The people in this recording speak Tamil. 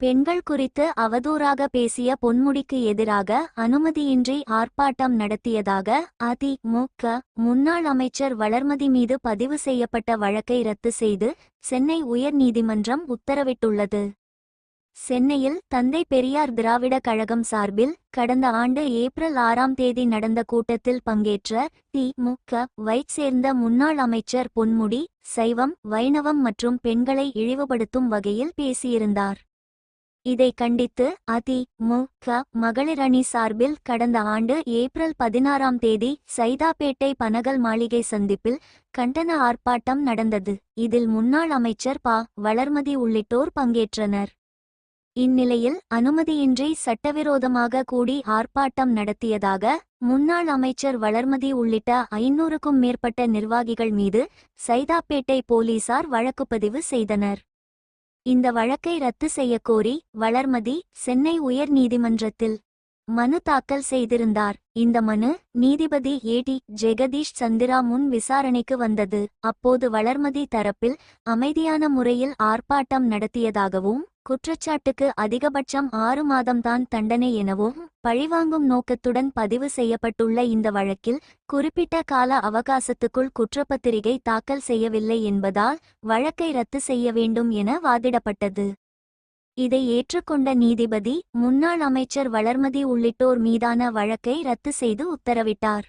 பெண்கள் குறித்து அவதூறாக பேசிய பொன்முடிக்கு எதிராக அனுமதியின்றி ஆர்ப்பாட்டம் நடத்தியதாக அதிமுக முன்னாள் அமைச்சர் வளர்மதி மீது பதிவு செய்யப்பட்ட வழக்கை ரத்து செய்து சென்னை உயர்நீதிமன்றம் உத்தரவிட்டுள்ளது. சென்னையில் தந்தை பெரியார் திராவிட கழகம் சார்பில் கடந்த ஆண்டு ஏப்ரல் 6ஆம் தேதி நடந்த கூட்டத்தில் பங்கேற்ற தி.மு.க.வைச் சேர்ந்த முன்னாள் அமைச்சர் பொன்முடி சைவம், வைணவம் மற்றும் பெண்களை இழிவுபடுத்தும் வகையில் பேசியிருந்தார். இதை கண்டித்து அதி.மு.க. மகளிர் அணி சார்பில் கடந்த ஆண்டு ஏப்ரல் 16ஆம் தேதி சைதாப்பேட்டை பனகல் மாளிகை சந்திப்பில் கண்டன ஆர்ப்பாட்டம் நடந்தது. இதில் முன்னாள் அமைச்சர் வளர்மதி உள்ளிட்டோர் பங்கேற்றனர். இந்நிலையில் அனுமதியின்றி சட்டவிரோதமாக கூடி ஆர்ப்பாட்டம் நடத்தியதாக முன்னாள் அமைச்சர் வளர்மதி உள்ளிட்ட 500க்கும் மேற்பட்ட நிர்வாகிகள் மீது சைதாப்பேட்டை போலீசார் வழக்குப்பதிவு செய்தனர். இந்த வழக்கை ரத்து செய்யக்கோரி வளர்மதி சென்னை உயர் நீதிமன்றத்தில் மனு தாக்கல் செய்திருந்தார். இந்த மனு நீதிபதி ஏ.டி. ஜெகதீஷ் சந்திரா முன் விசாரணைக்கு வந்தது. அப்போது வளர்மதி தரப்பில் அமைதியான முறையில் ஆர்ப்பாட்டம் நடத்தியதாகவும் குற்றச்சாட்டுக்கு அதிகபட்சம் 6 மாதம்தான் தண்டனை எனவும் பழிவாங்கும் நோக்கத்துடன் பதிவு செய்யப்பட்டுள்ள இந்த வழக்கில் குறிப்பிட்ட கால அவகாசத்துக்குள் குற்றப்பத்திரிகை தாக்கல் செய்யவில்லை என்பதால் வழக்கை ரத்து செய்ய வேண்டும் என வாதிடப்பட்டது. இதை ஏற்றுக்கொண்ட நீதிபதி முன்னாள் அமைச்சர் வளர்மதி உள்ளிட்டோர் மீதான வழக்கை ரத்து செய்து உத்தரவிட்டார்.